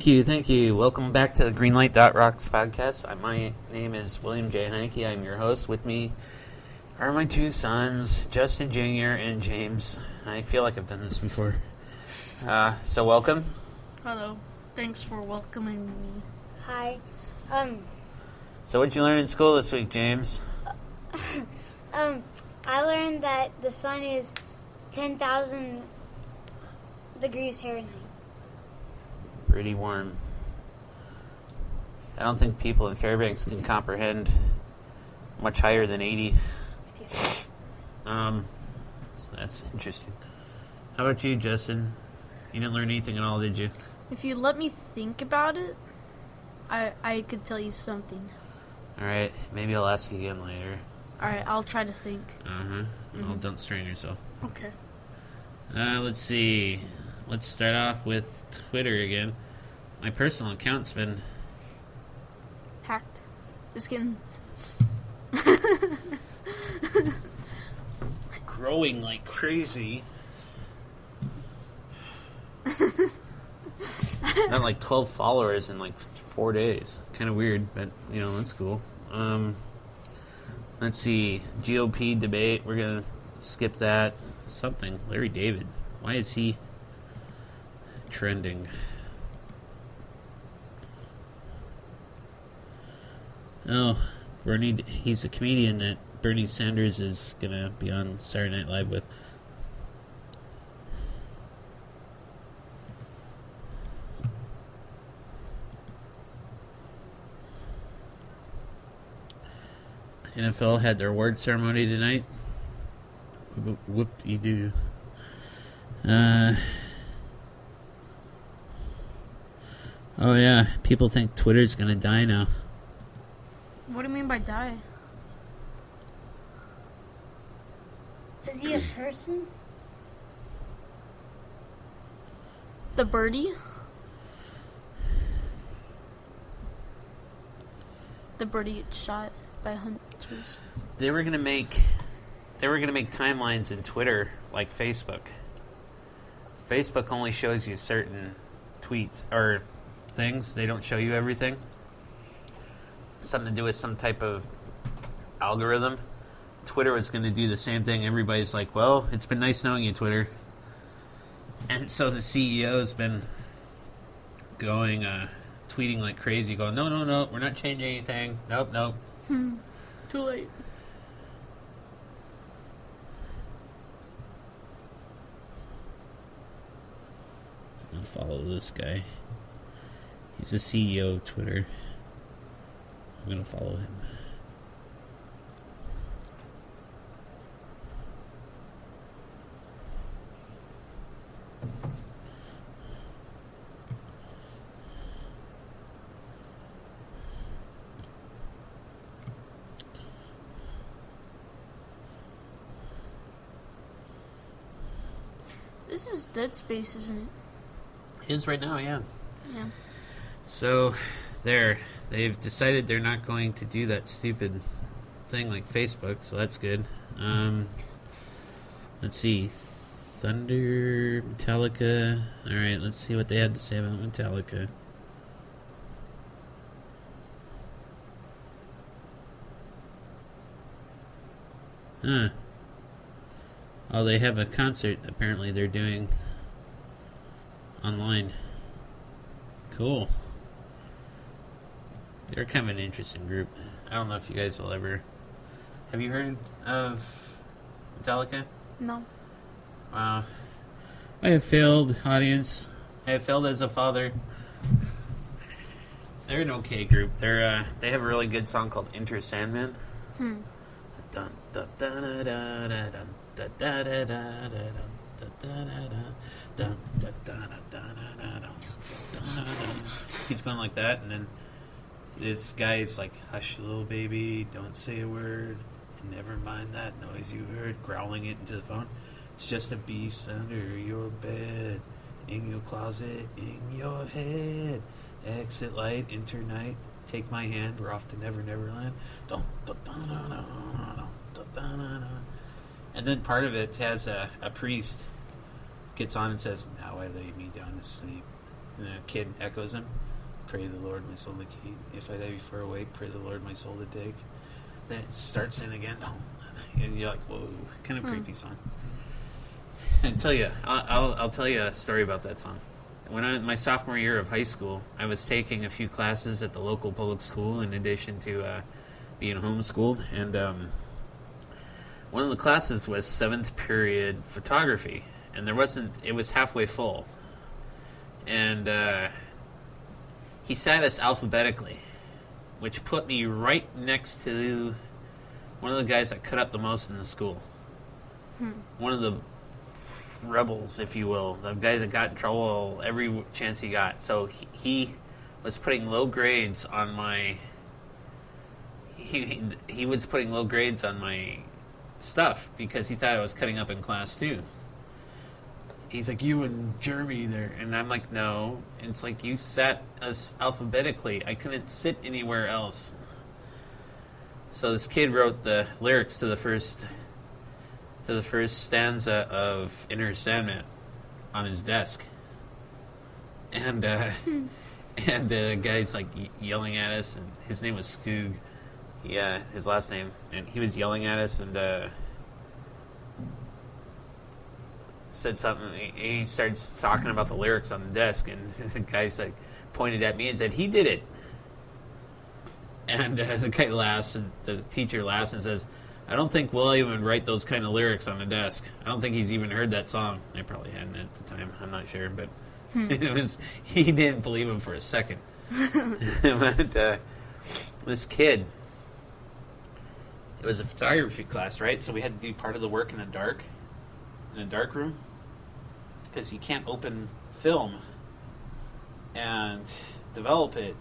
Thank you. Welcome back to the Greenlight.Rocks podcast. My name is William J. Heineke. I'm your host. With me are my two sons, Justin Jr. and James. I feel like I've done this before. So welcome. Hello. Thanks for welcoming me. Hi. So what'd you learn in school this week, James? I learned that the sun is 10,000 degrees Fahrenheit. Pretty warm. I don't think people in Fairbanks can comprehend much higher than 80. So that's interesting. How about you, Justin? You didn't learn anything at all, did you? If you let me think about it, I could tell you something. Alright, maybe I'll ask you again later. Alright, I'll try to think. Well, don't strain yourself. Okay. Let's see. Let's start off with Twitter again. My personal account's been Hacked. Just kidding. growing like crazy. Got like 12 followers in like 4 days. Kind of weird, but that's cool. Let's see. GOP debate. We're gonna skip that. Something. Larry David. Why is he trending? Oh, Bernie. He's a comedian that Bernie Sanders is gonna be on Saturday Night Live with. NFL had their award ceremony tonight. Whoop-de-doo. Oh yeah, people think Twitter's gonna die now. What do you mean by die? Is he a person? The birdie? The birdie gets shot by hunters. They were gonna make timelines in Twitter like Facebook. Facebook only shows you certain tweets or things. They don't show you everything. Something to do with some type of algorithm. Twitter was going to do the same thing. Everybody's like, well, it's been nice knowing you, Twitter. And so the CEO's been going, tweeting like crazy, going, no, we're not changing anything. Nope. Too late. I'm going to follow this guy. He's the CEO of Twitter. I'm going to follow him. This is Dead Space, isn't it? It is right now, yeah. Yeah. So, they've decided they're not going to do that stupid thing like Facebook, so that's good. Let's see. Thunder, Metallica. Alright, let's see what they had to say about Metallica. Oh, they have a concert, apparently they're doing online. Cool. They're kind of an interesting group. I don't know if you guys will ever... Have you heard of Metallica? No. Wow. I have failed, audience. I have failed as a father. They're an okay group. They have a really good song called Enter Sandman. Dun, dun, dun, dun, dun, dun, dun, dun, dun, dun, dun, dun, dun. Keeps going like that, and then this guy's like, hush little baby, don't say a word, and never mind that noise you heard, growling it into the phone. It's just a beast under your bed, in your closet, in your head. Exit light, enter night, take my hand, we're off to Never Never Land. And then part of it has a priest gets on and says, now I lay me down to sleep. And the kid echoes him. Pray the Lord my soul to keep. If I die before I wake, pray the Lord my soul to take. Then it starts in again. Oh, and you're like, whoa, kind of creepy song. And I'll tell you a story about that song. When I was my sophomore year of high school, I was taking a few classes at the local public school in addition to being homeschooled. And one of the classes was 7th period photography. And it was halfway full. And he sat us alphabetically, which put me right next to one of the guys that cut up the most in the school. One of the rebels, if you will, the guy that got in trouble every chance he got. So he was putting low grades on my. He was putting low grades on my stuff because he thought I was cutting up in class too. He's like, you and Jeremy there. And I'm like, no. And it's like, you sat us alphabetically. I couldn't sit anywhere else. So this kid wrote the lyrics to the first stanza of Inner Sandman on his desk. And and the guy's like yelling at us, and his name was Skoog. Yeah, his last name. And he was yelling at us and said something. He starts talking about the lyrics on the desk, and the guy's like pointed at me and said, "He did it." And the guy laughs, and the teacher laughs and says, "I don't think we'll even write those kind of lyrics on the desk. I don't think he's even heard that song." I probably hadn't at the time. I'm not sure, but he didn't believe him for a second. But this kid, it was a photography class, right? So we had to do part of the work in a dark room, because you can't open film and develop it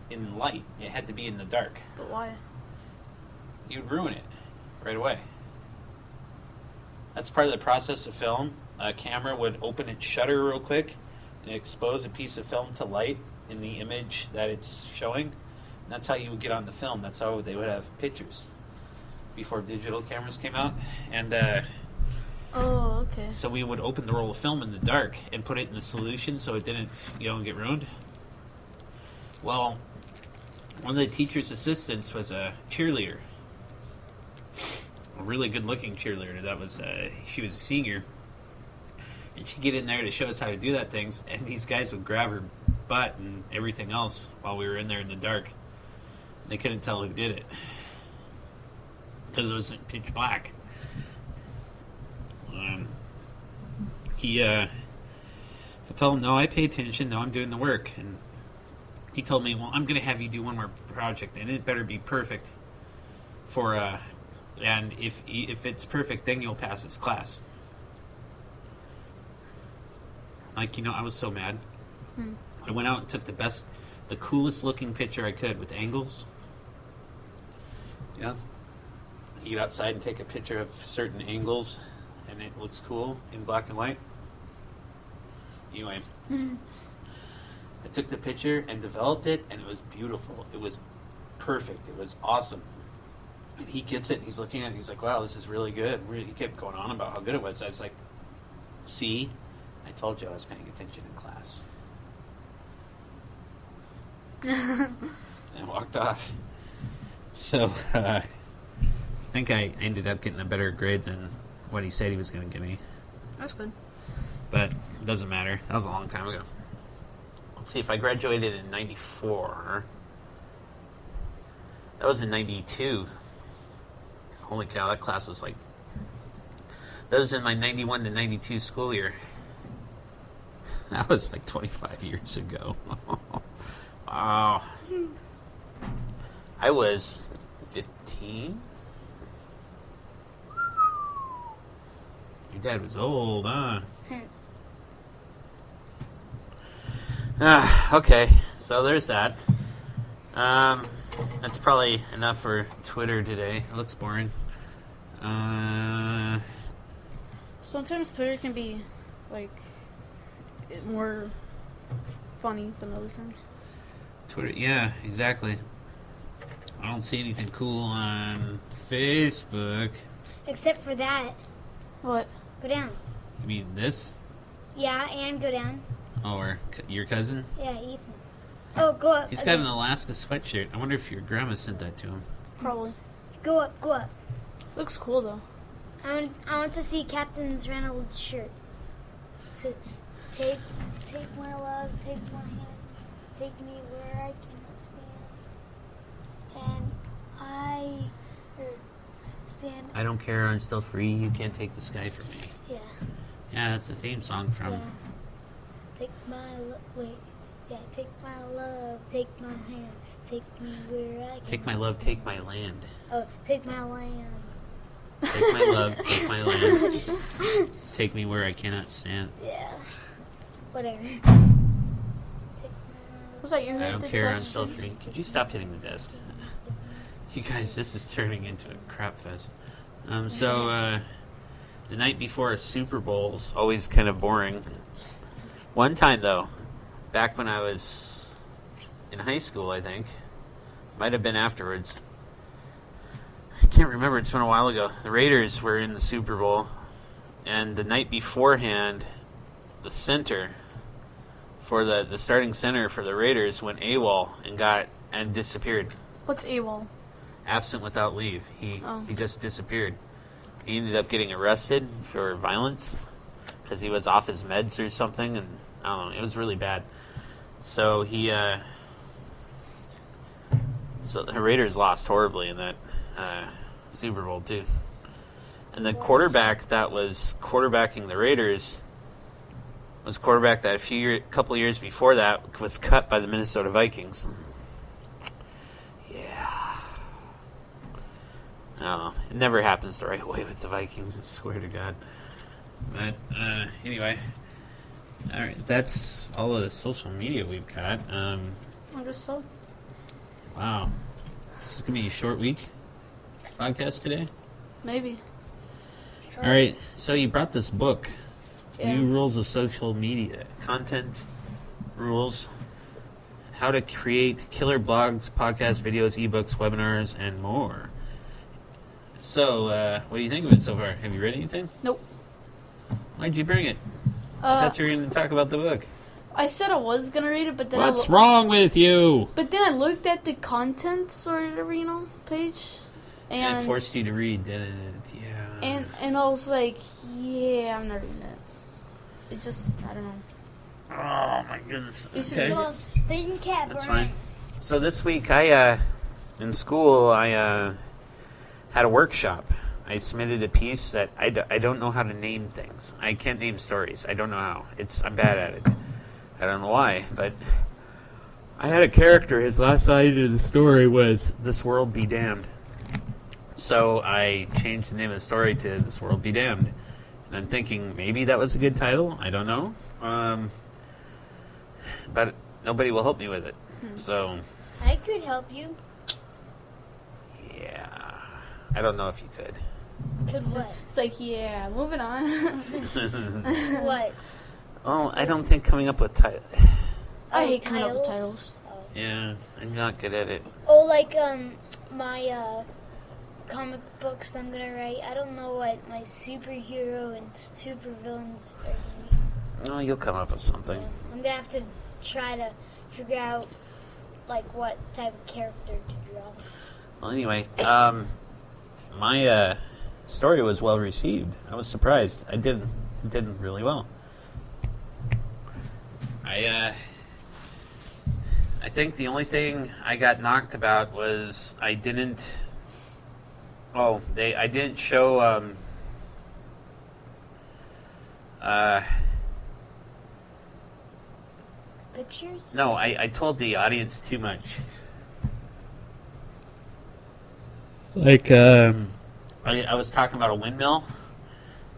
in light. It had to be in the dark. But why? You'd ruin it right away. That's part of the process of film. A camera would open its shutter real quick and expose a piece of film to light in the image that it's showing. And that's how you would get on the film. That's how they would have pictures before digital cameras came out. And Oh, okay. so we would open the roll of film in the dark and put it in the solution so it didn't, get ruined. Well, one of the teacher's assistants was a cheerleader. A really good-looking cheerleader. She was a senior. And she'd get in there to show us how to do that things, and these guys would grab her butt and everything else while we were in there in the dark. They couldn't tell who did it, because it was pitch black. I told him, no, I pay attention. No, I'm doing the work. And he told me, well, I'm going to have you do one more project, and it better be perfect and if it's perfect, then you'll pass this class. Like, I was so mad. I went out and took the coolest looking picture I could with angles. Yeah. You get outside and take a picture of certain angles, and it looks cool in black and white. Anyway, I took the picture and developed it, and it was beautiful. It was perfect. It was awesome. And he gets it, and he's looking at it, and he's like, wow, this is really good. He kept going on about how good it was. I was like, see? I told you I was paying attention in class. And I walked off. So, I think I ended up getting a better grade than what he said he was going to give me. That's good. But it doesn't matter. That was a long time ago. Let's see, if I graduated in 94. That was in 92. Holy cow, that class was like... That was in my 91 to 92 school year. That was like 25 years ago. Wow. I was 15. Your dad was old, huh? Okay, so there's that. That's probably enough for Twitter today. It looks boring. Sometimes Twitter can be, more funny than other times. Twitter, yeah, exactly. I don't see anything cool on Facebook. Except for that. What? Go down. You mean this? Yeah, and go down. Oh, or your cousin? Yeah, Ethan. Oh, go up. He's got an Alaska sweatshirt. I wonder if your grandma sent that to him. Probably. Go up, go up. Looks cool though. I want to see Captain Reynolds' shirt. It says, take my love, take my hand, take me where I cannot stand. And stand. I don't care, I'm still free. You can't take the sky from me. Yeah. Yeah, that's the theme song from. Yeah. Take my wait. Yeah, take my love, take my hand, take me where I cannot Take my love, take my land. Oh, take my land. Take my love, take my land. Take me where I cannot stand. Yeah. Whatever. Was that your I head don't that care, I'm just- still free. Could you stop hitting the desk? You guys, this is turning into a crap fest. The night before a Super Bowl is always kind of boring. One time, though, back when I was in high school, I think, might have been afterwards. I can't remember, it's been a while ago. The Raiders were in the Super Bowl, and the night beforehand, the center for the starting center for the Raiders went AWOL and disappeared. What's AWOL? Absent without leave. He Oh. just disappeared. He ended up getting arrested for violence because he was off his meds or something, and I don't know, it was really bad. So so the Raiders lost horribly in that Super Bowl too. And the quarterback that was quarterbacking the Raiders was a quarterback that couple of years before that was cut by the Minnesota Vikings. I don't know. It never happens the right way with the Vikings, I swear to God. But, anyway. Alright, that's all of the social media we've got. I guess so. Wow. This is going to be a short week podcast today? Maybe. Alright, so you brought this book. Yeah. New Rules of Social Media. Content Rules. How to create killer blogs, podcasts, videos, ebooks, webinars, and more. So, what do you think of it so far? Have you read anything? Nope. Why'd you bring it? I thought you were going to talk about the book. I said I was gonna read it, but then What's wrong with you? But then I looked at the contents or whatever, page, and it forced you to read, didn't it? Yeah. and I was like, yeah, I'm not reading it. It just, I don't know. Oh my goodness. You should Okay. Well, student cat. That's Brian. fine. So this week, in school, I had a workshop. I submitted a piece that I don't know how to name things. I can't name stories. I don't know how. I'm bad at it. I don't know why, but I had a character. His last line of the story was, "This world be damned." So I changed the name of the story to "This World Be Damned." And I'm thinking maybe that was a good title. I don't know. But nobody will help me with it. So, I could help you. yeah. I don't know if you could. Could what? It's like, yeah, moving on. What? Oh, I don't think coming up with titles. I Oh, hate coming up with titles? titles. Yeah, I'm not good at it. Oh, like my comic books I'm gonna write. I don't know what my superhero and supervillains are gonna be. Oh, you'll come up with something. I'm gonna have to try to figure out like what type of character to draw. Well, anyway, my story was well received. I was surprised. It did really well. I think the only thing I got knocked about was I didn't show Pictures? no, I told the audience too much. Like, I was talking about a windmill,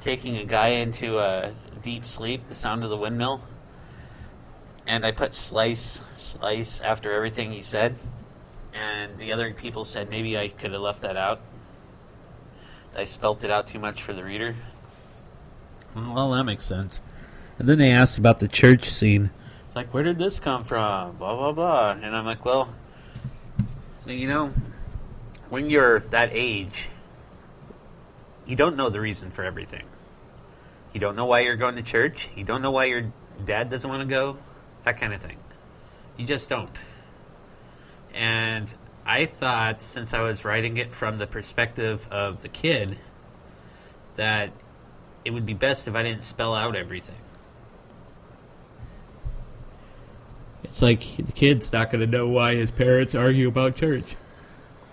taking a guy into a deep sleep, the sound of the windmill, and I put slice after everything he said, and the other people said maybe I could have left that out. I spelt it out too much for the reader. Well, that makes sense. And then they asked about the church scene. Like, where did this come from? Blah, blah, blah. And I'm like, well, so, when you're that age, you don't know the reason for everything. You don't know why you're going to church. You don't know why you're dad doesn't want to go, that kind of thing. You just don't. And I thought, since I was writing it from the perspective of the kid, that it would be best if I didn't spell out everything. It's like the kid's not going to know why his parents argue about church.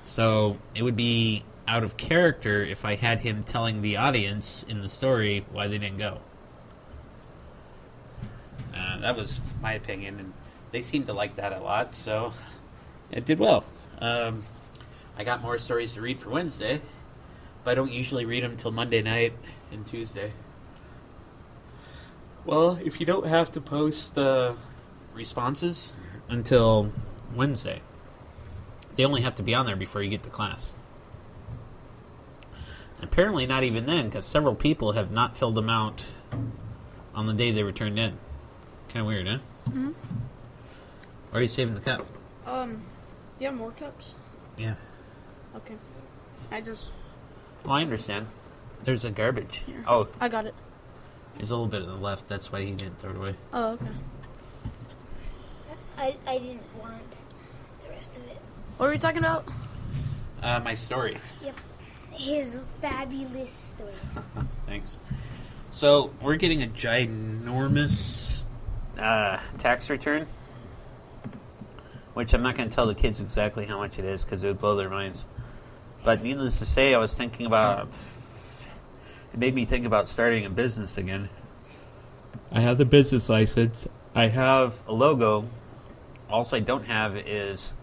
So it would be out of character if I had him telling the audience in the story why they didn't go. That was my opinion, and they seemed to like that a lot, so it did well. I got more stories to read for Wednesday, but I don't usually read them till Monday night and Tuesday. Well, if you don't have to post the responses until Wednesday, they only have to be on there before you get to class. Apparently not even then, because several people have not filled them out on the day they were turned in. Kind of weird, huh? Mm-hmm. Or are you saving the cup? Do you have more cups? Yeah. Okay. Well, I understand. There's a garbage. Here. Oh, I got it. there's a little bit on the left. That's why he didn't throw it away. Oh, okay. I didn't want the rest of it. What were we talking about? My story. Yep. His fabulous story. Thanks. So, we're getting a ginormous tax return, which I'm not going to tell the kids exactly how much it is because it would blow their minds. But needless to say, I was thinking about... It made me think about starting a business again. I have the business license. I have a logo. All I don't have is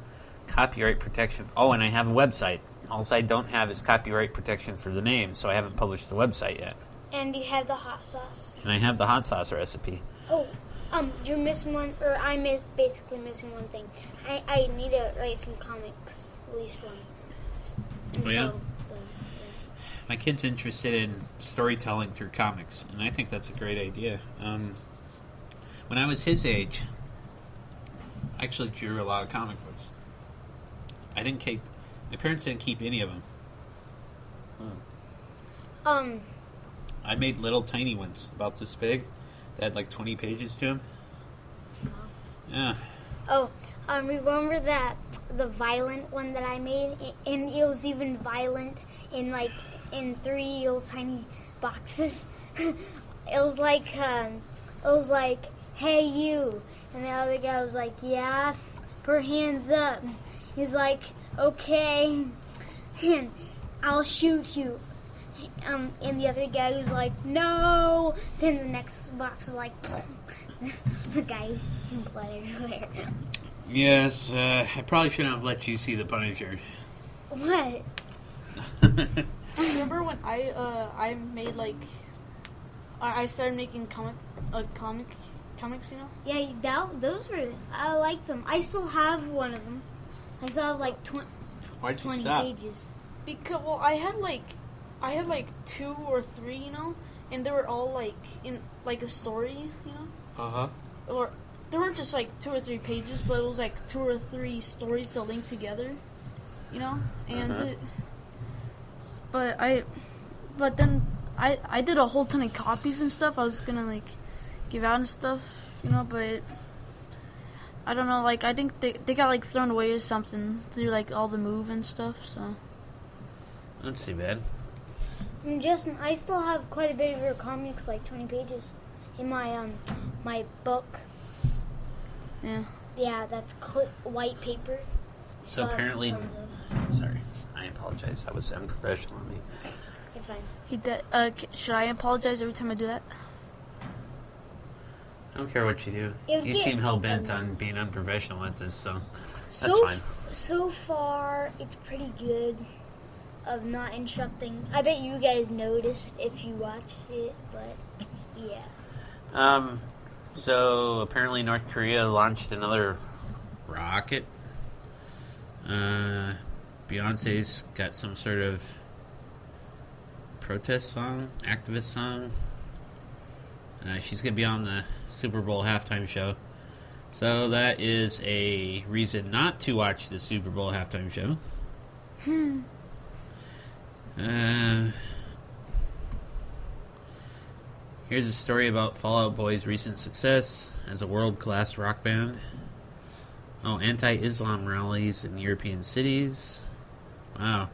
copyright protection. Oh, and I have a website. All I don't have is copyright protection for the name, so I haven't published the website yet. And you have the hot sauce. And I have the hot sauce recipe. Oh, you're missing one, or basically missing one thing. I need to write some comics, at least one. And Oh, yeah? so, My kid's interested in storytelling through comics, and I think that's a great idea. When I was his age, I actually drew a lot of comic books. My parents didn't keep any of them. I made little tiny ones, about this big, that had like 20 pages to them. Yeah. Oh, remember that the violent one that I made, and it was even violent in 3 little tiny boxes. It was like, hey you, and the other guy was like, yeah, put your hands up. He's like, okay, and I'll shoot you. And the other guy was like, no. Then the next box was like, the guy blood everywhere. Yes, I probably shouldn't have let you see the Punisher. What? Remember when I made I started making comics, you know? Yeah, those were, I like them. I still have one of them. I still have like Why'd you 20 stop? pages. Because I had like 2 or 3, you know, and they were all like in like a story, you know, Uh-huh. or they weren't just like 2 or 3 pages, but it was like 2 or 3 stories to link together, you know, and but then I did a whole ton of copies and stuff. I was gonna like give out and stuff, you know, but I don't know, like I think they got like thrown away or something through like all the move and stuff, so. That's too bad. And Justin, I still have quite a bit of your comics, like 20 pages, in my my book. Yeah. Yeah, that's white paper. So Still have apparently... tons of- Sorry. I apologize. That was unprofessional of me. It's fine. He did. Should I apologize every time I do that? I don't care what you do. It would You get- seem hell-bent on being unprofessional at this, so that's So fine. So far, it's pretty good of not interrupting. I bet you guys noticed if you watched it, but yeah. So apparently North Korea launched another rocket. Beyonce's got some sort of protest song, activist song. She's going to be on the Super Bowl halftime show. So that is a reason not to watch the Super Bowl halftime show. Here's a story about Fall Out Boy's recent success as a world-class rock band. Oh, anti-Islam rallies in European cities. Wow.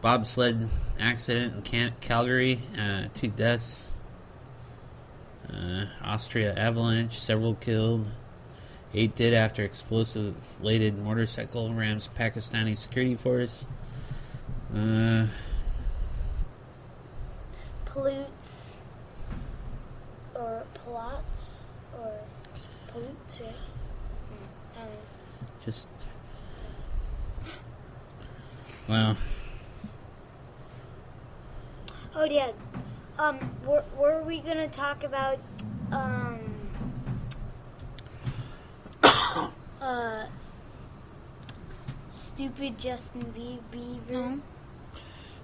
Bobsled accident in Calgary, 2 deaths. Austria avalanche, several killed. 8 dead after explosive-laden motorcycle rams Pakistani security force. Pollutes or plots or pollutes, right? Just wow. Oh yeah. Were we gonna talk about stupid Justin Bieber?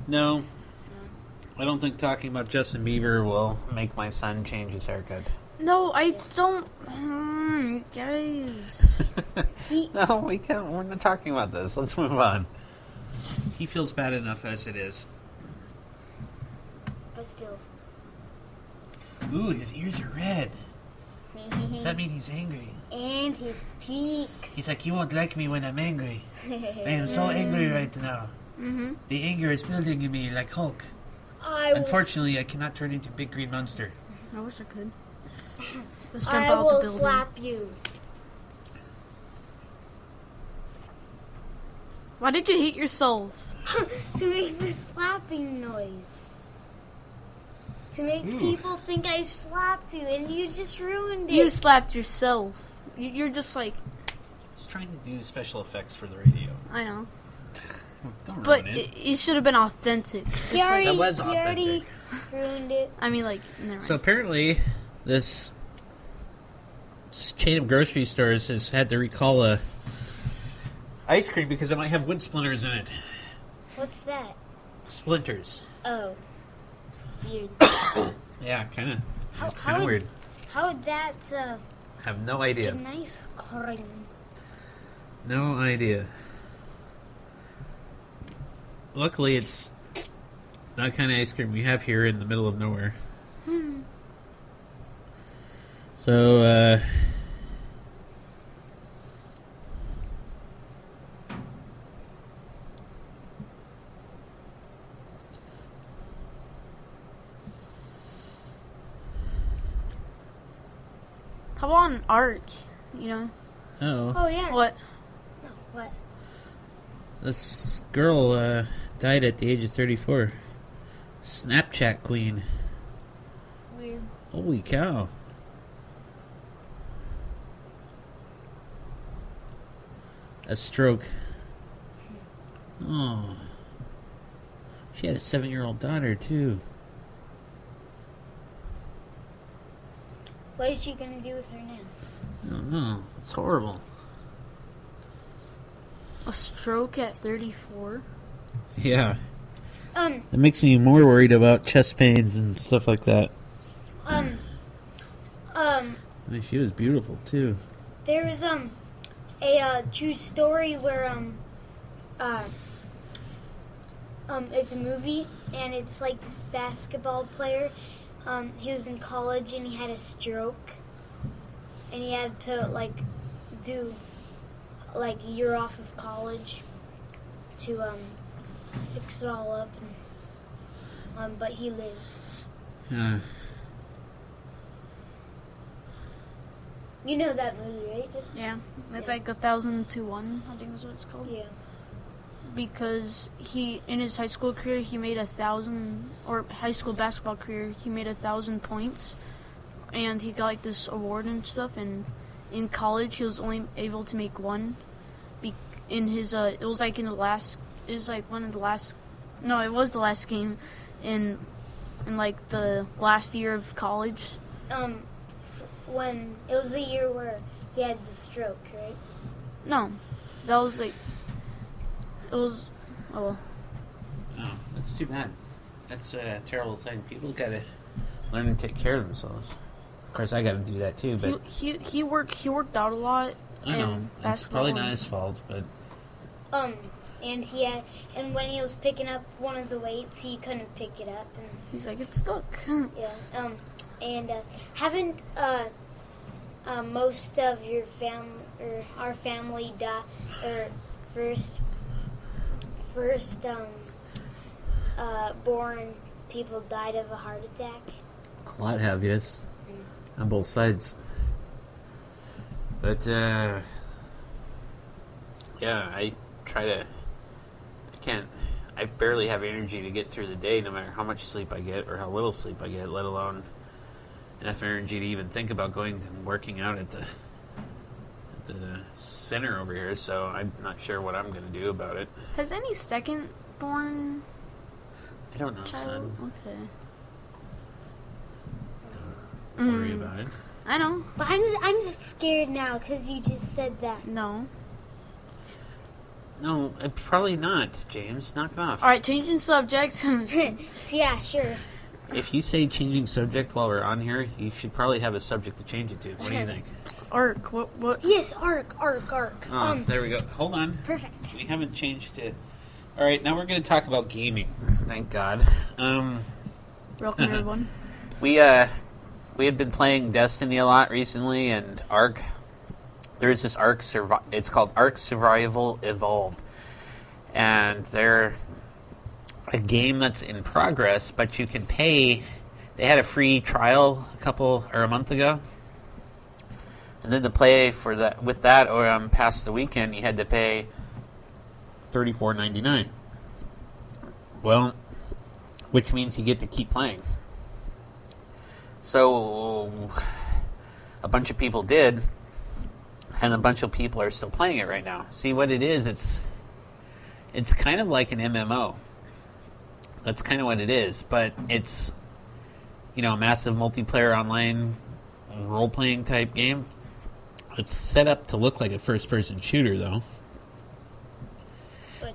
No. I don't think talking about Justin Bieber will make my son change his haircut. No, I don't. Guys. No, we can't. We're not talking about this. Let's move on. He feels bad enough as it is. But still. Ooh, his ears are red. Does that mean he's angry? And his cheeks. He's like, you won't like me when I'm angry. I am so angry right now. Mm-hmm. The anger is building in me like Hulk. Unfortunately, I cannot turn into Big Green Monster. I wish I could. Let's jump I out will the building. slap you. Why did you hate yourself? To make the slapping noise. To make people think I slapped you, and you just ruined it. You slapped yourself. You're just like... I was trying to do special effects for the radio. I know. Don't But ruin it. it should have been authentic. He already, That was he already authentic. ruined it. I mean, like, never mind. So apparently, this chain of grocery stores has had to recall a ice cream because it might have wood splinters in it. What's that? Splinters. Oh. Weird. Yeah, kind of. It's how kind of would- weird. How would that Have no be idea. nice cream? No idea. Luckily, it's not kind of ice cream we have here in the middle of nowhere. So, How about an arc? You know? Oh yeah. What? No, what? this girl died at the age of 34. Snapchat queen. Weird. Holy cow. A stroke. Oh. She had a 7-year-old daughter, too. What is she gonna do with her now? I don't know. It's horrible. A stroke at 34? Yeah. Um. That makes me more worried about chest pains and stuff like that. I mean, she was beautiful, too. There was a true story where it's a movie, and it's like this basketball player. He was in college and he had a stroke, and he had to do a year off of college to fix it all up, and but he lived. Yeah. You know that movie, right? Just Yeah. It's Yeah. like 1,000-1, I think is what it's called. yeah. Because he, in his high school career, he made 1,000, or high school basketball career, he made 1,000 points. And he got like this award and stuff. And in college, he was only able to make one. In his, it was like in the last, it was like one of the last, no, it was the last game in like the last year of college. When it was the year where he had the stroke, right? No, that was like, it was, oh, Oh, that's too bad. That's a terrible thing. People gotta learn to take care of themselves. Of course, I gotta do that too, but he worked out a lot. I know. in It's basketball probably not and- his fault, but and and when he was picking up one of the weights, he couldn't pick it up, and He's like, it's stuck. yeah. And haven't most of your our family first born people died of a heart attack? A lot have, yes. On both sides. But, yeah, I barely have energy to get through the day, no matter how much sleep I get or how little sleep I get, let alone enough energy to even think about going and working out at the center over here, so I'm not sure what I'm going to do about it. Has any second born I don't know, child? son. Okay. Don't worry about it. I know. But I'm just scared now because you just said that. No. No, probably not, James. Knock it off. All right, changing subject. Yeah, sure. If you say changing subject while we're on here, you should probably have a subject to change it to. What do you think? Ark. What? Yes, arc. Oh, there we go. Hold on. Perfect. We haven't changed it. All right, now we're going to talk about gaming. Thank God. Welcome everyone. We had been playing Destiny a lot recently, and Ark. There's this Ark it's called Ark Survival Evolved, and they're a game that's in progress, but you can pay. They had a free trial a month ago, and then to play with that or past the weekend, you had to pay $34.99. Well, which means you get to keep playing. So a bunch of people did, and a bunch of people are still playing it right now. See what it is? It's kind of like an MMO. That's kind of what it is, but it's a massive multiplayer online role-playing type game. It's set up to look like a first-person shooter, though.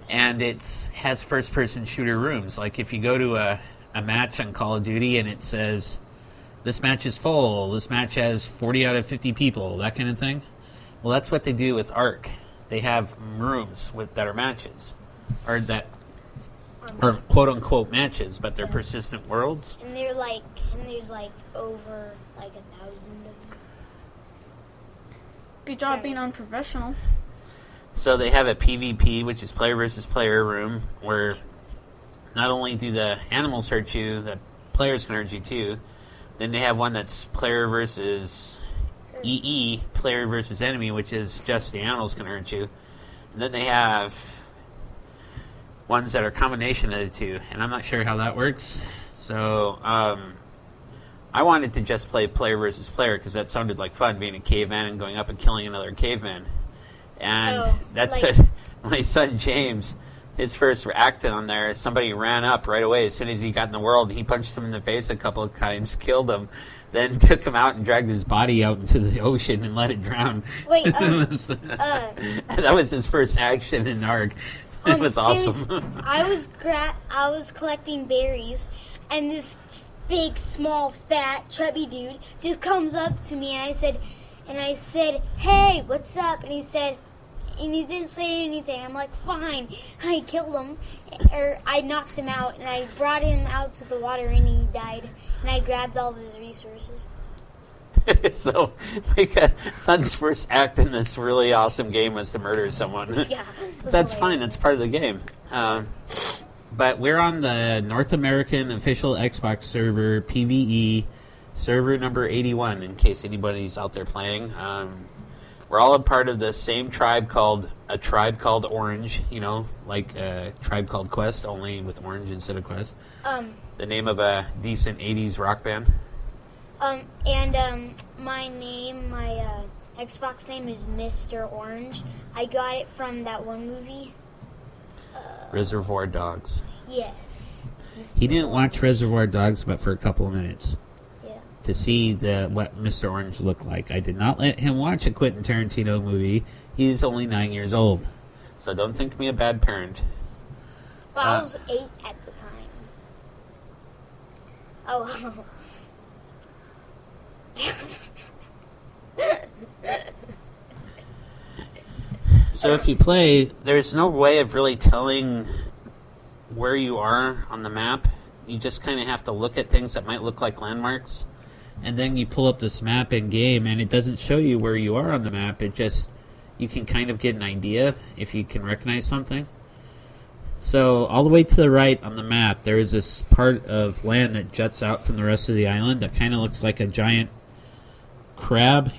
And it has first-person shooter rooms. Like if you go to a match on Call of Duty and it says, this match is full, this match has 40 out of 50 people, that kind of thing. Well, that's what they do with Ark. They have rooms that are matches. Or quote-unquote matches, but they're persistent worlds. And there's over 1,000 of them. Good job being unprofessional. So they have a PvP, which is player versus player room, where not only do the animals hurt you, the players can hurt you too. Then they have one that's player versus EE, player versus enemy, which is just the animals can hurt you. And then they have ones that are a combination of the two, and I'm not sure how that works. So I wanted to just play player versus player because that sounded like fun, being a caveman and going up and killing another caveman. And that's my son James, his first act on there, somebody ran up right away as soon as he got in the world. He punched him in the face a couple of times, killed him, then took him out and dragged his body out into the ocean and let it drown. Wait, that was his first action in Ark. It was awesome. I was collecting berries, and this big, small, fat, chubby dude just comes up to me, and I said, "Hey, what's up?" And he didn't say anything. I'm like, fine. I killed him, or I knocked him out, and I brought him out to the water, and he died. And I grabbed all of his resources. So, my son's first act in this really awesome game was to murder someone. Yeah, that's fine. That's part of the game. But we're on the North American official Xbox server, PvE, server number 81, in case anybody's out there playing. We're all a part of the same tribe called Orange, like a tribe called Quest, only with Orange instead of Quest. The name of a decent 80s rock band. My Xbox name is Mr. Orange. I got it from that one movie. Reservoir Dogs. Yes. He didn't watch Reservoir Dogs, but for a couple of minutes. Yeah. To see what Mr. Orange looked like. I did not let him watch a Quentin Tarantino movie. He's only 9 years old. So don't think me a bad parent. But I was 8 at the time. Oh. So if you play, there's no way of really telling where you are on the map. You just kind of have to look at things that might look like landmarks. And then you pull up this map in game, and it doesn't show you where you are on the map. It just, you can kind of get an idea if you can recognize something. So all the way to the right on the map, there is this part of land that juts out from the rest of the island that kind of looks like a giant crab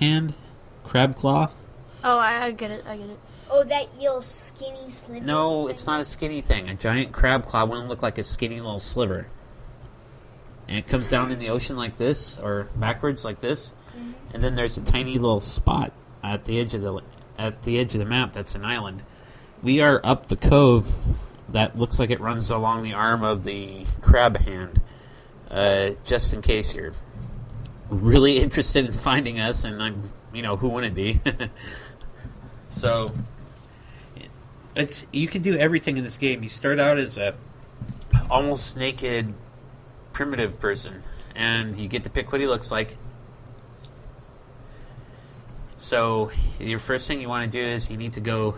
claw. Oh, I get it. Oh, that little skinny sliver. No, it's not a skinny thing. A giant crab claw wouldn't look like a skinny little sliver. And it comes down in the ocean like this, or backwards like this, and then there's a tiny little spot at the edge of the map that's an island. We are up the cove that looks like it runs along the arm of the crab hand. Just in case you're really interested in finding us, and I'm, who wouldn't be? So, you can do everything in this game. You start out as a almost naked primitive person, and you get to pick what he looks like. So your first thing you want to do is you need to go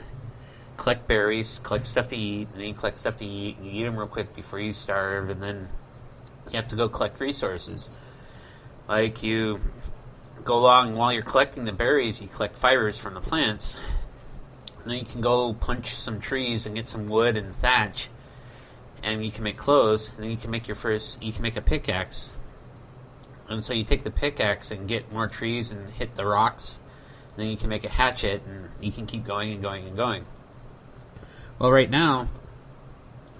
collect berries, collect stuff to eat, and then you collect stuff to eat, and you eat them real quick before you starve, and then you have to go collect resources. Like, you go along, while you're collecting the berries, you collect fibers from the plants, and then you can go punch some trees and get some wood and thatch, and you can make clothes, and then you can make a pickaxe. And so you take the pickaxe and get more trees and hit the rocks, and then you can make a hatchet, and you can keep going and going and going. Well, right now,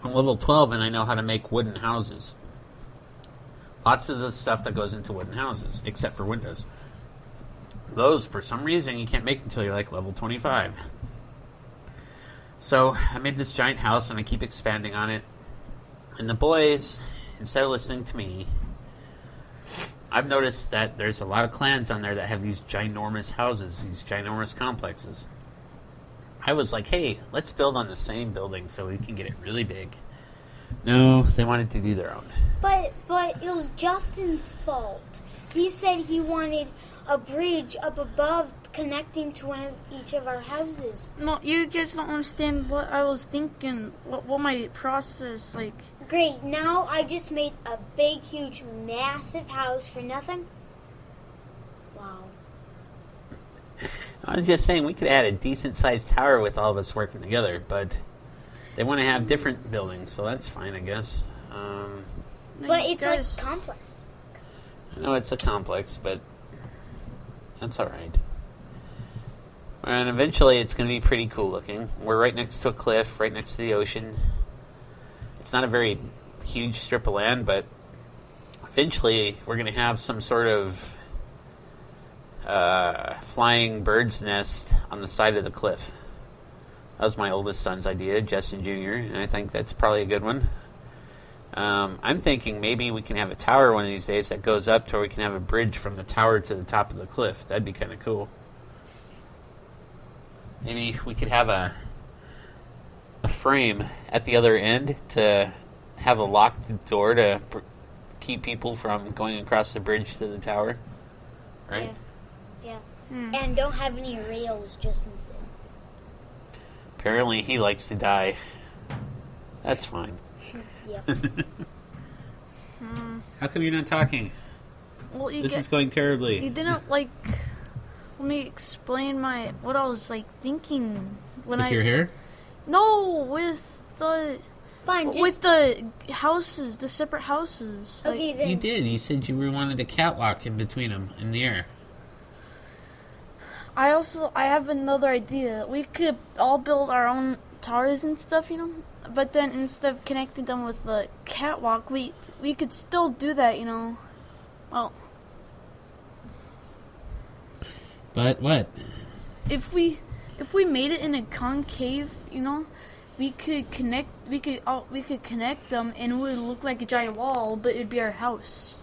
I'm level 12, and I know how to make wooden houses. Lots of the stuff that goes into wooden houses, except for windows. Those, for some reason, you can't make until you're like level 25. So, I made this giant house, and I keep expanding on it. And the boys, instead of listening to me, I've noticed that there's a lot of clans on there that have these ginormous houses, these ginormous complexes. I was like, hey, let's build on the same building so we can get it really big. No, they wanted to do their own. But it was Justin's fault. He said he wanted a bridge up above connecting to each of our houses. No, you guys don't understand what I was thinking. What my process, like. Great, now I just made a big, huge, massive house for nothing? Wow. I was just saying we could add a decent-sized tower with all of us working together, but they want to have different buildings, so that's fine, I guess. But it's guys, like complex. I know it's a complex, but that's alright. And eventually it's going to be pretty cool looking. We're right next to a cliff, right next to the ocean. It's not a very huge strip of land, but eventually we're going to have some sort of flying bird's nest on the side of the cliff. That was my oldest son's idea, Justin Jr., and I think that's probably a good one. I'm thinking maybe we can have a tower one of these days that goes up to where we can have a bridge from the tower to the top of the cliff. That'd be kind of cool. Maybe we could have a frame at the other end to have a locked door to keep people from going across the bridge to the tower. Right? Yeah. And don't have any rails, Justin said. Apparently he likes to die. That's fine. Yep. How come you're not talking? Well, This is going terribly. You didn't let me explain what I was thinking when With your hair? No, with the Fine, just... with the houses, the separate houses. Okay, then. You did. You said you wanted a catwalk in between them in the air. I have another idea. We could all build our own towers and stuff, But then instead of connecting them with the catwalk, we could still do that, Well, But what? if we made it in a concave, we could connect them and it would look like a giant wall, but it'd be our house.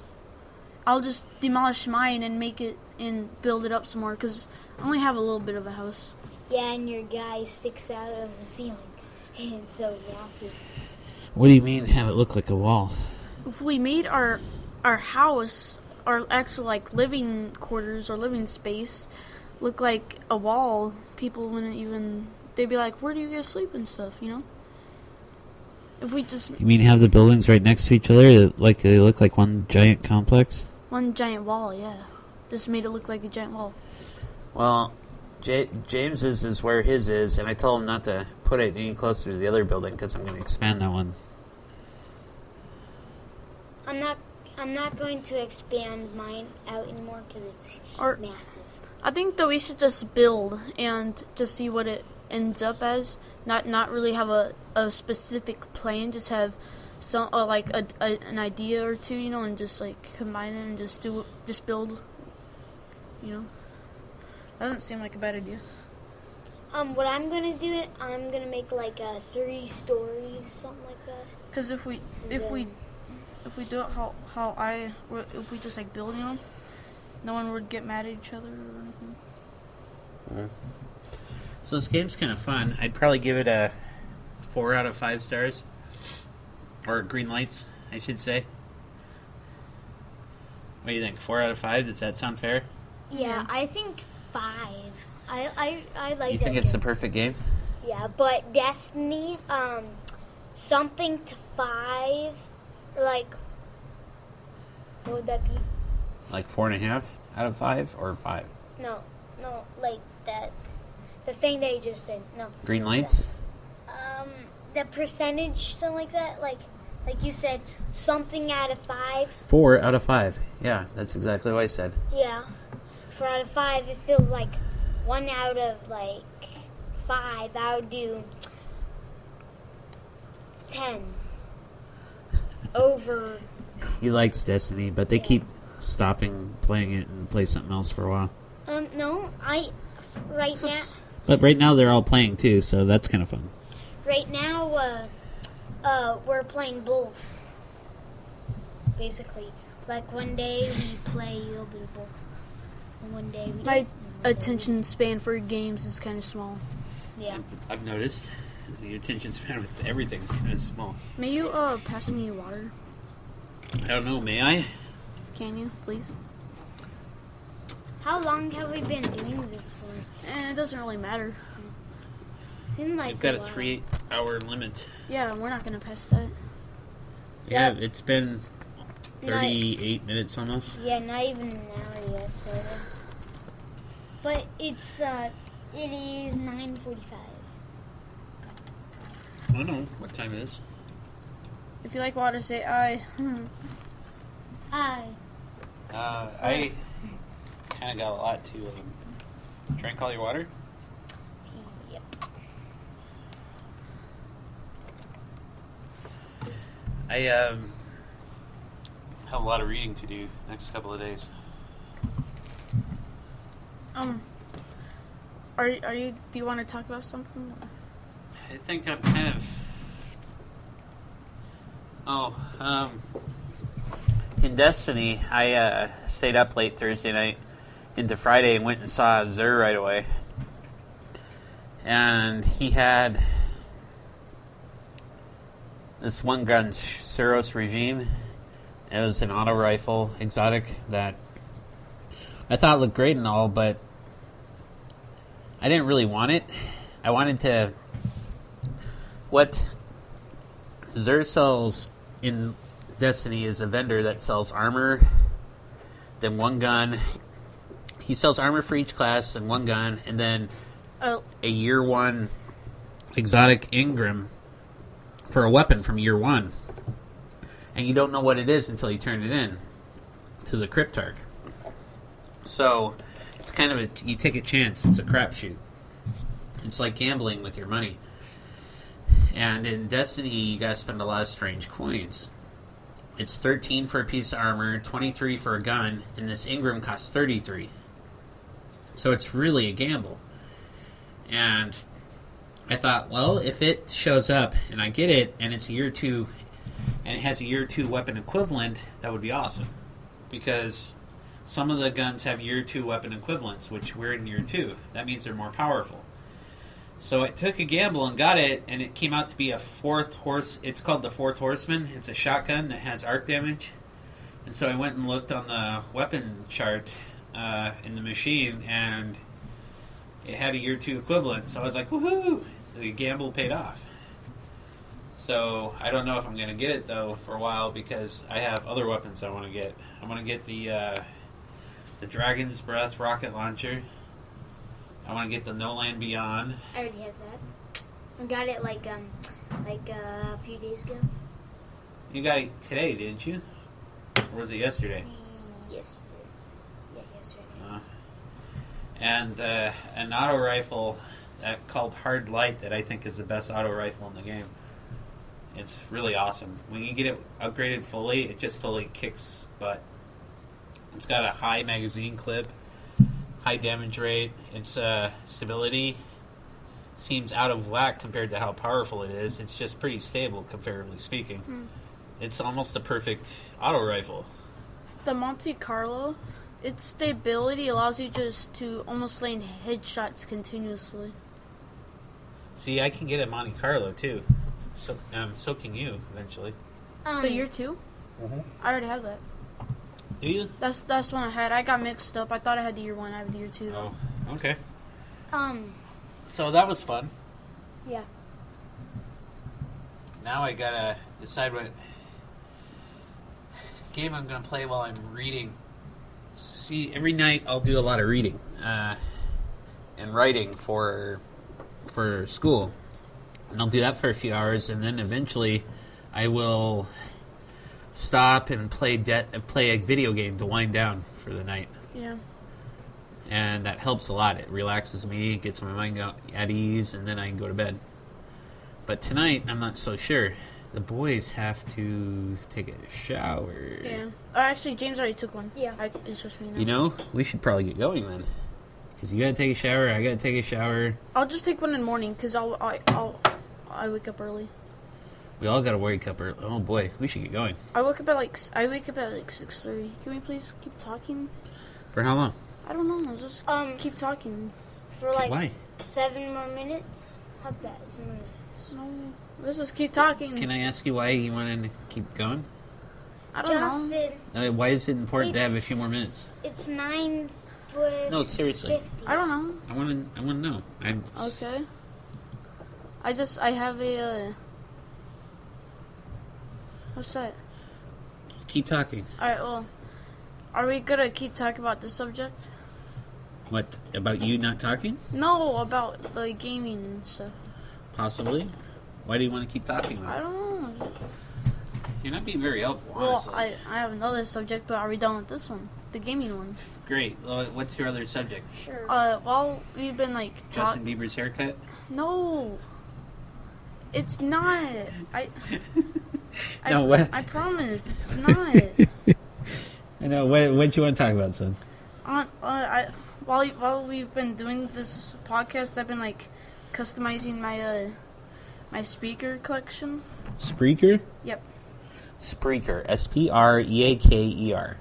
I'll just demolish mine and make it and build it up some more because I only have a little bit of a house. Yeah, and your guy sticks out of the ceiling. And so massive. What do you mean have it look like a wall? If we made our house, our actual living quarters or living space, look like a wall, people wouldn't even they'd be like, where do you guys sleep and stuff, you know? If we just You mean have the buildings right next to each other, like they look like one giant complex? one giant wall, yeah. Just made it look like a giant wall. Well, James's is where his is, and I told him not to put it any closer to the other building because I'm going to expand that one. I'm not going to expand mine out anymore because it's Or massive. I think that we should just build and just see what it ends up as. Not really have a specific plan. Just have some like an idea or two, you know, and just like combine it and just build. You know, that doesn't seem like a bad idea. What I'm gonna do, I'm gonna make like 3 stories, something like that. Because if we do it if we just like build, you know, no one would get mad at each other or anything. So this game's kind of fun. I'd probably give it a 4 out of 5 stars. Or green lights, I should say. What do you think? 4 out of 5? Does that sound fair? Yeah, I think 5. I like. You that think it's the game. perfect game? Yeah, but Destiny, something to 5, like, what would that be? Like 4.5 out of 5 or 5? No, like that. The thing that you just said. No. Green lights? The percentage, something like that. Like you said, something out of 5. 4 out of 5. Yeah, that's exactly what I said. Yeah. 4 out of 5, it feels like 1 out of like 5. I would do 10 over. He likes Destiny, but they keep stopping playing it and play something else for a while. No, right now. But right now they're all playing too, so that's kind of fun. Right now, we're playing both. Basically, like one day we play a little bit of both, and one day we. My attention span for games is kind of small. Yeah. I've noticed the attention span with everything's kind of small. May you pass me water? I don't know, may I? Can you, please? How long have we been doing this for? It doesn't really matter. Seemed like We've got a while. 3-hour limit. Yeah, we're not gonna pass that. Yeah, it's been 38 minutes almost. Yeah, not even an hour yet. So, but it is 9:45. I don't know what time it is. If you like water, say aye. Hi. I kind of got a lot to drink all your water. Yep. I have a lot of reading to do next couple of days. Are you? Do you want to talk about something? I think I'm kind of. In Destiny, I stayed up late Thursday night into Friday and went and saw Xur right away. And he had this one gun, Suros Regime. It was an auto rifle, exotic, that I thought looked great and all, but I didn't really want it. I wanted to... What Xur sells in Destiny is a vendor that sells armor, then one gun. He sells armor for each class and one gun, and then a year 1 exotic Ingram for a weapon from year 1. And you don't know what it is until you turn it in to the Cryptarch. So it's kind of you take a chance. It's a crapshoot. It's like gambling with your money. And in Destiny, you gotta spend a lot of strange coins. It's 13 for a piece of armor, 23 for a gun, and this Ingram costs 33. So it's really a gamble. And I thought, well, if it shows up and I get it, and it's a year 2, and it has a year 2 weapon equivalent, that would be awesome. Because some of the guns have year 2 weapon equivalents, which we're in year 2. That means they're more powerful. So I took a gamble and got it, and it came out to be a 4th horse. It's called the 4th Horseman. It's a shotgun that has arc damage. And so I went and looked on the weapon chart in the machine, and it had a year 2 equivalent. So I was like, woohoo! The gamble paid off. So I don't know if I'm going to get it though for a while because I have other weapons I want to get. I want to get the Dragon's Breath rocket launcher. I want to get the No Land Beyond. I already have that. I got it like a few days ago. You got it today, didn't you? Or was it yesterday? Yesterday. Yeah, yesterday. And an auto rifle called Hard Light that I think is the best auto rifle in the game. It's really awesome. When you get it upgraded fully, it just totally kicks butt. It's got a high magazine clip, high damage rate. Its stability seems out of whack compared to how powerful it is. It's just pretty stable, comparatively speaking. It's almost a perfect auto rifle. The Monte Carlo, its stability allows you just to almost land headshots continuously. See, I can get a Monte Carlo too. So can you eventually. The year 2? Mm-hmm. I already have that. Do you? That's the one I had. I got mixed up. I thought I had the year 1. I have the year 2. Oh, okay. So So that was fun. yeah. Now I gotta decide what game I'm gonna play while I'm reading. See, every night I'll do a lot of reading and writing for school. And I'll do that for a few hours, and then eventually I will stop and play a video game to wind down for the night. Yeah. And that helps a lot. It relaxes me, gets my mind at ease, and then I can go to bed. But tonight, I'm not so sure. The boys have to take a shower. Yeah. Actually, James already took one. Yeah. It's just me now. You know, we should probably get going then. Because you gotta take a shower, I gotta take a shower. I'll just take one in the morning because I wake up early. We all gotta wake up early. Oh boy, we should get going. I wake up at like 6:30. Can we please keep talking? For how long? I don't know. Just keep talking. For like Why? 7 more minutes. How about 7 more minutes? No, let's just keep talking. Can I ask you why you wanted to keep going? I don't know. Justin, Why is it important to have a few more minutes? it's 9 foot. No, seriously. 50. I don't know. I want to know. Okay. I have a. What's that? Keep talking. Alright, well. Are we gonna keep talking about this subject? What, about you not talking? No, about the gaming and stuff. Possibly. Why do you want to keep talking about I it? don't know. You're not being very helpful, Well, honestly. I have another subject, but are we done with this one? The gaming one. Great. Well, what's your other subject? Sure. Well, we've been like Justin Bieber's haircut? No. It's not. No, what? I promise, it's not. I know. What you want to talk about, son? While we've been doing this podcast, I've been like customizing my speaker collection. Spreaker? Yep. Spreaker. Spreaker.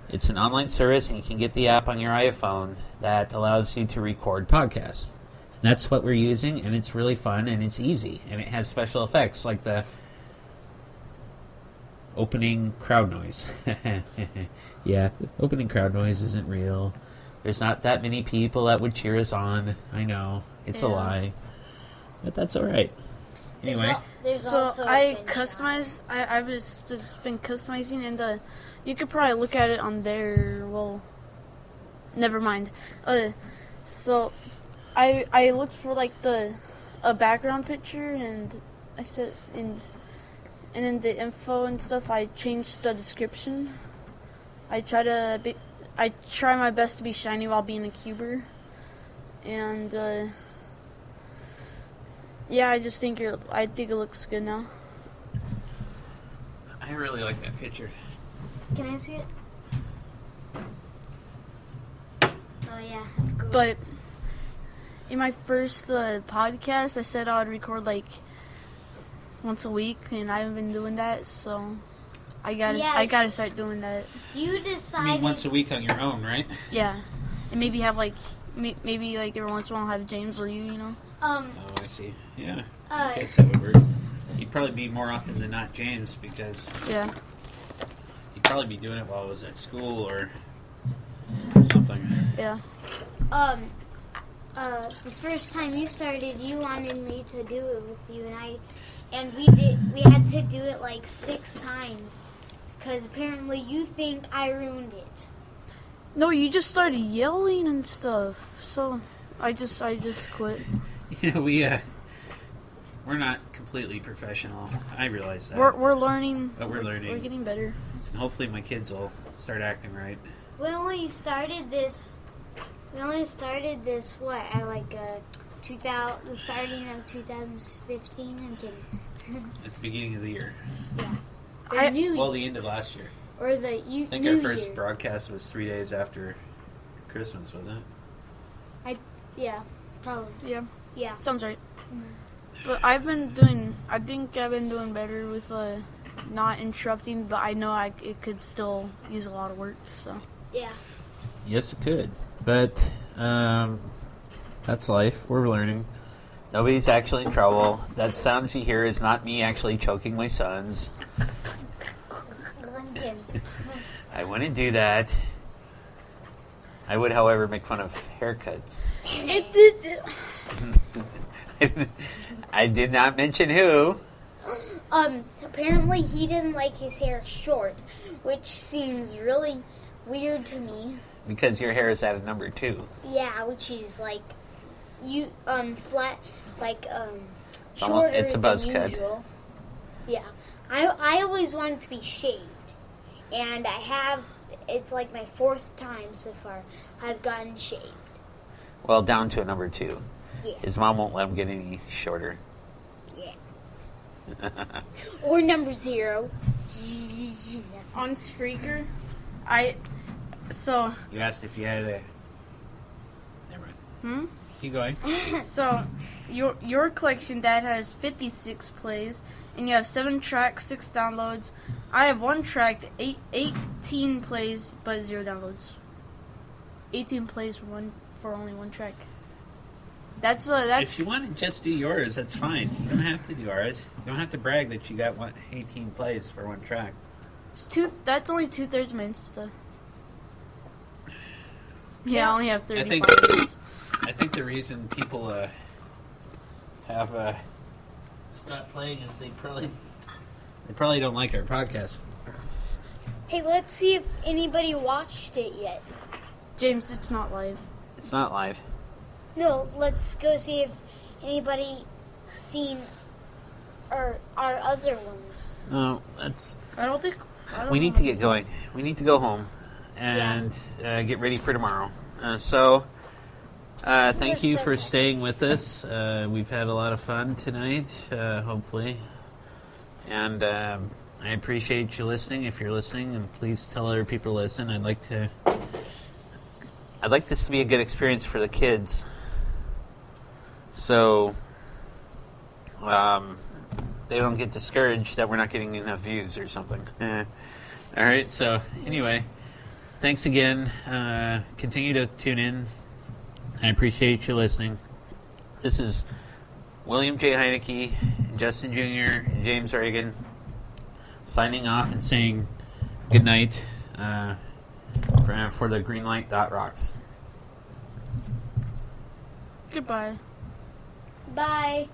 It's an online service, and you can get the app on your iPhone that allows you to record podcasts. And that's what we're using, and it's really fun, and it's easy, and it has special effects like the opening crowd noise. Yeah, the opening crowd noise isn't real. There's not that many people that would cheer us on. I know. It's a Yeah. lie. But that's alright. Anyway. There's So also I a customized. I've just been customizing, and you could probably look at it on there. Well, never mind. So I looked for like a background picture, and I said and in the info and stuff, I changed the description. I try my best to be shiny while being a cuber, and yeah, I think it looks good now. I really like that picture. Can I see it? Oh yeah, that's cool. But in my first podcast, I said I would record like once a week, and I haven't been doing that, so I gotta start doing that. You I decided. mean, once a week on your own, right? Yeah, and maybe have like maybe like every once in a while have James or you know. Oh, I see. Yeah. I guess that would work. You'd probably be more often than not James, because Yeah. you'd probably be doing it while I was at school or something. Yeah. the first time you started, you wanted me to do it with you, and we had to do it like 6 times, because apparently you think I ruined it. No, you just started yelling and stuff. So I just quit. Yeah, we're not completely professional. I realize that. We're learning. But we're learning. We're getting better. And hopefully my kids will start acting right. We only started this. What at like the starting of 2015. I'm kidding. At the beginning of the year. Yeah. The new Well, the end of last year. or the I think new our first year. broadcast was 3 days after Christmas, wasn't it? Yeah, probably. Yeah, Yeah. sounds right. But I think I've been doing better with not interrupting. But I know it could still use a lot of work. So Yeah. Yes, it could. But that's life. We're learning. Nobody's actually in trouble. That sounds you hear is not me actually choking my sons. London. I wouldn't do that. I would, however, make fun of haircuts. I did not mention who. Apparently he doesn't like his hair short, which seems really weird to me. Because your hair is at a number 2. Yeah, which is like flat, like It's almost- shorter it's a than buzz cut. usual. Yeah, I always wanted to be shaved, and I have. It's like my 4th time so far I've gotten shaved. Well, down to a number 2. Yeah, His mom won't let him get any shorter. yeah. Or number 0. on Spreaker, You asked if you had a... Never mind. Keep going. So your collection, Dad, has 56 plays, and you have 7 tracks, 6 downloads. I have 1 track, 18 plays, but 0 downloads. 18 plays for only 1 track. That's If you want to just do yours, that's fine. You don't have to do ours. You don't have to brag that you got 18 plays for 1 track. that's only 2/3 of my Insta. Yeah, I only have 30 I think- followers. I think the reason people have stopped playing is they probably don't like our podcast. Hey, let's see if anybody watched it yet. James, it's not live. It's not live. No, let's go see if anybody seen our other ones. No, that's. I don't We need to get going. We need to go home and get ready for tomorrow. Thank you for staying with us. We've had a lot of fun tonight, hopefully. And I appreciate you listening. If you're listening, and please tell other people to listen. I'd like this to be a good experience for the kids. So they don't get discouraged that we're not getting enough views or something. All right, so anyway, thanks again. Continue to tune in. I appreciate you listening. This is William J. Heineke, Justin Jr., and James Reagan signing off and saying good night for the Greenlight.rocks. Goodbye. Bye.